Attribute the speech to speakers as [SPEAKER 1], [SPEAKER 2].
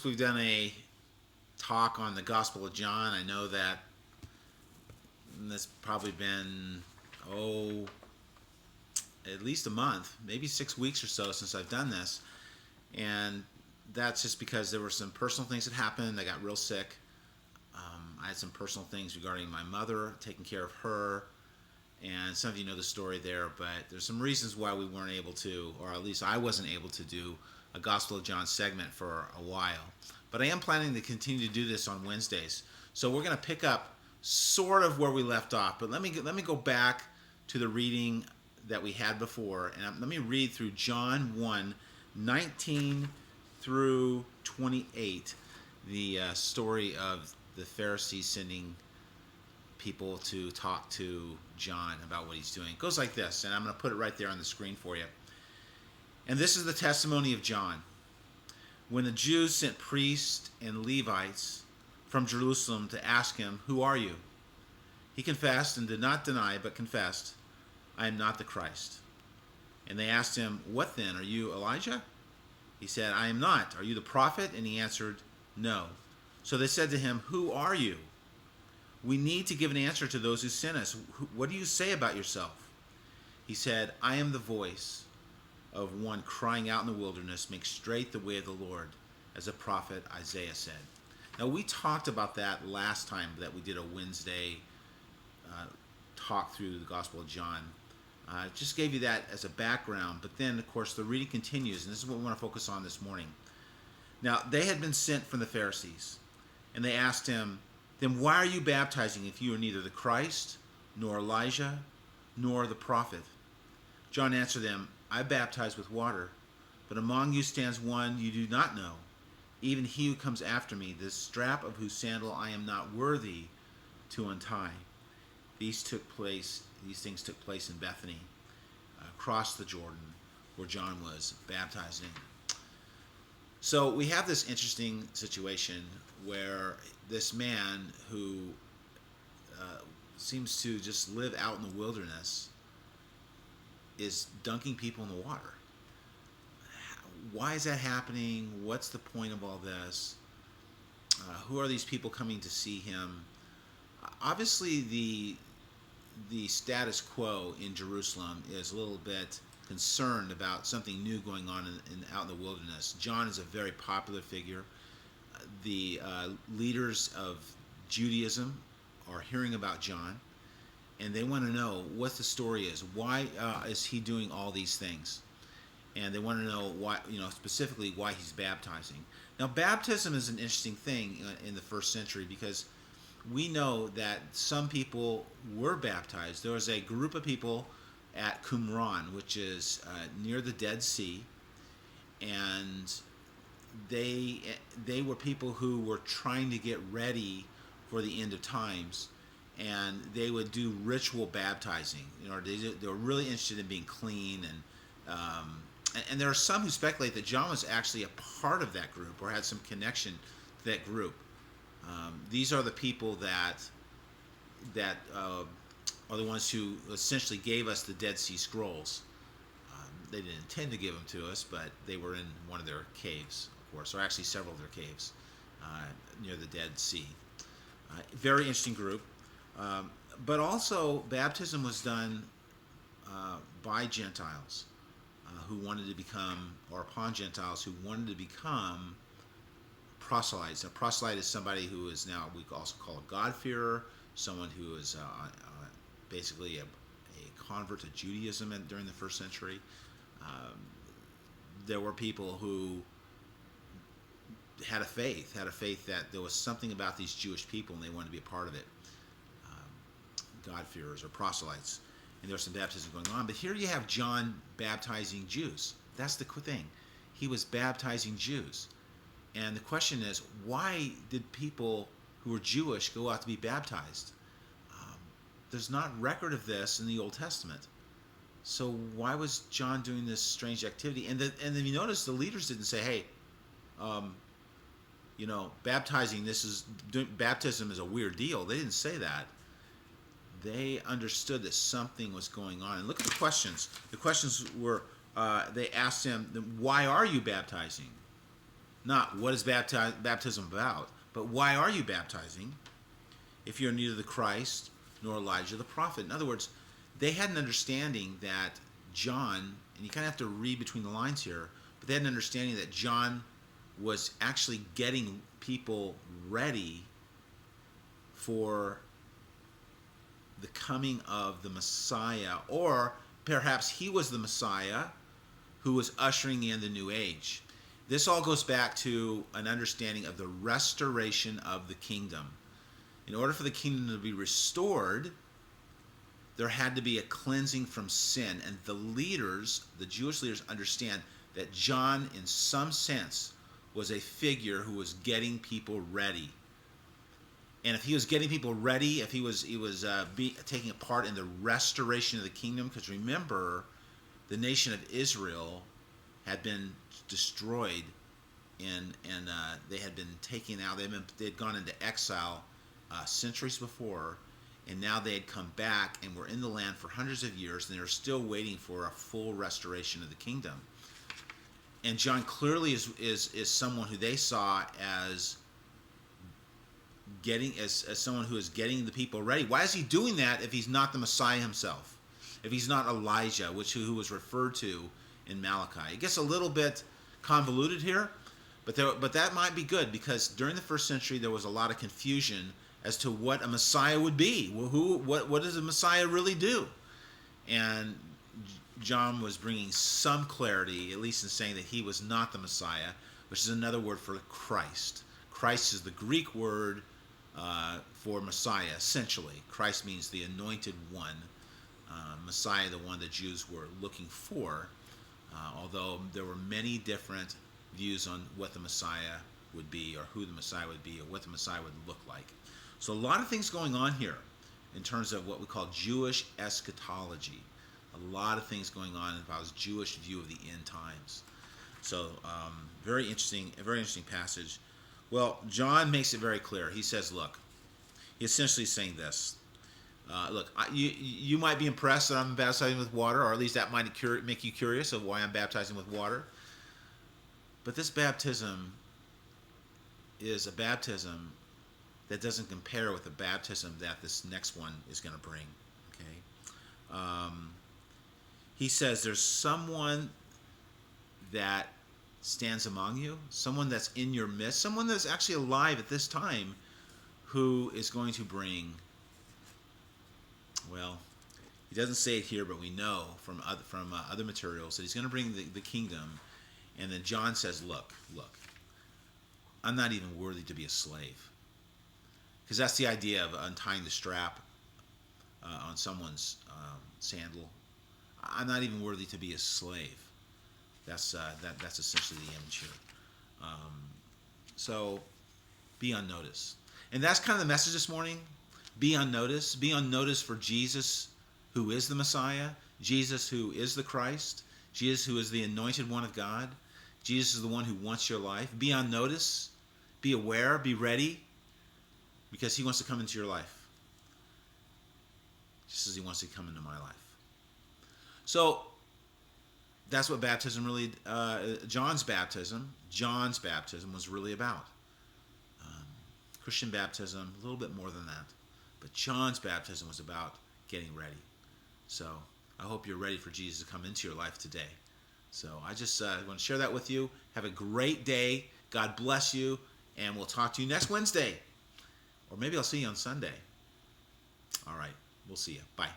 [SPEAKER 1] months we've done a talk on the Gospel of John. I know that that's probably been, oh, at least a month, maybe 6 weeks or so since I've done this. And that's just because there were some personal things that happened. I got real sick. I had some personal things regarding my mother, taking care of her. And some of you know the story there, but there's some reasons why we weren't able to, or at least I wasn't able to do a Gospel of John segment for a while. But I am planning to continue to do this on Wednesdays. So we're going to pick up sort of where we left off. But let me go back to the reading that we had before, and let me read through John 1:19 through 28, the story of the Pharisees sending people to talk to John about what he's doing. It goes like this, and I'm going to put it right there on the screen for you. And this is the testimony of John. When the Jews sent priests and Levites from Jerusalem to ask him, "Who are you?" he confessed and did not deny, but confessed, "I am not the Christ." And they asked him, "What then? Are you Elijah?" He said, "I am not. Are you the prophet?" And he answered, "No." So they said to him, "Who are you? We need to give an answer to those who sent us. What do you say about yourself?" He said, "I am the voice of one crying out in the wilderness, make straight the way of the Lord, as the prophet Isaiah said." Now, we talked about that last time that we did a Wednesday talk through the Gospel of John. Just gave you that as a background, but then, of course, the reading continues, and this is what we want to focus on this morning. Now, they had been sent from the Pharisees, and they asked him, "Then why are you baptizing if you are neither the Christ, nor Elijah, nor the prophet?" John answered them, "I baptize with water, but among you stands one you do not know, even he who comes after me, the strap of whose sandal I am not worthy to untie." These things took place in Bethany, across the Jordan, where John was baptizing. So we have this interesting situation where this man who seems to just live out in the wilderness is dunking people in the water. Why is that happening? What's the point of all this? Who are these people coming to see him? Obviously, the status quo in Jerusalem is a little bit concerned about something new going on out in the wilderness. John is a very popular figure. The leaders of Judaism are hearing about John, and they want to know what the story is. Why is he doing all these things? And they want to know why, specifically why he's baptizing. Now, baptism is an interesting thing in the first century because we know that some people were baptized. There was a group of people at Qumran, which is near the Dead Sea, and they were people who were trying to get ready for the end of times, and they would do ritual baptizing. They were really interested in being clean, and there are some who speculate that John was actually a part of that group or had some connection to that group. These are the people that are the ones who essentially gave us the Dead Sea Scrolls. They didn't intend to give them to us, but they were in one of their caves, of course, or actually several of their caves near the Dead Sea. Very interesting group. But also, baptism was done by Gentiles who wanted to become, or upon Gentiles who wanted to become proselytes. A proselyte is somebody who is now, we also call a God-fearer, someone who is basically a convert to Judaism during the first century. There were people who had a faith that there was something about these Jewish people and they wanted to be a part of it. God-fearers or proselytes. And there was some baptism going on. But here you have John baptizing Jews. That's the thing. He was baptizing Jews. And the question is, why did people who were Jewish go out to be baptized? There's not record of this in the Old Testament. So why was John doing this strange activity? And then you notice the leaders didn't say, "Hey, baptism is a weird deal." They didn't say that. They understood that something was going on. And look at the questions. The questions were, they asked him, "Why are you baptizing?" Not what is baptism about, but why are you baptizing if you're neither the Christ nor Elijah the prophet? In other words, they had an understanding that John, and you kind of have to read between the lines here, but they had an understanding that John was actually getting people ready for the coming of the Messiah, or perhaps he was the Messiah who was ushering in the new age. This all goes back to an understanding of the restoration of the kingdom. In order for the kingdom to be restored, there had to be a cleansing from sin. And the leaders, the Jewish leaders, understand that John, in some sense, was a figure who was getting people ready. And if he was getting people ready, if he was taking a part in the restoration of the kingdom, because remember, the nation of Israel had been destroyed, and they had been taken out. They had gone into exile centuries before, and now they had come back and were in the land for hundreds of years, and they were still waiting for a full restoration of the kingdom. And John clearly is someone who they saw as someone who is getting the people ready. Why is he doing that if he's not the Messiah himself? If he's not Elijah, who was referred to in Malachi? It gets a little bit convoluted here, but that might be good, because during the first century there was a lot of confusion as to what a Messiah would be. What does a Messiah really do? And John was bringing some clarity, at least in saying that he was not the Messiah, which is another word for Christ. Christ is the Greek word for Messiah, essentially. Christ means the anointed one. Messiah, the one the Jews were looking for, although there were many different views on what the Messiah would be, or who the Messiah would be, or what the Messiah would look like. So a lot of things going on here in terms of what we call Jewish eschatology. A lot of things going on about a Jewish view of the end times. So a very interesting passage. Well, John makes it very clear. He says, look, he's essentially saying this. Look, you might be impressed that I'm baptizing with water, or at least that might make you curious of why I'm baptizing with water. But this baptism is a baptism that doesn't compare with the baptism that this next one is going to bring. Okay, he says there's someone that stands among you, someone that's in your midst, someone that's actually alive at this time, who is going to bring, well, he doesn't say it here, but we know from other materials that he's going to bring the kingdom. And then John says, look, I'm not even worthy to be a slave. Because that's the idea of untying the strap on someone's sandal. I'm not even worthy to be a slave. That's essentially the image here. So be on notice. And that's kind of the message this morning. Be on notice. Be on notice for Jesus, who is the Messiah. Jesus, who is the Christ. Jesus, who is the anointed one of God. Jesus is the one who wants your life. Be on notice. Be aware. Be ready. Because he wants to come into your life. Just as he wants to come into my life. So that's what baptism really, John's baptism was really about. Christian baptism, a little bit more than that. But John's baptism was about getting ready. So I hope you're ready for Jesus to come into your life today. So I just want to share that with you. Have a great day. God bless you. And we'll talk to you next Wednesday. Or maybe I'll see you on Sunday. All right. We'll see you. Bye.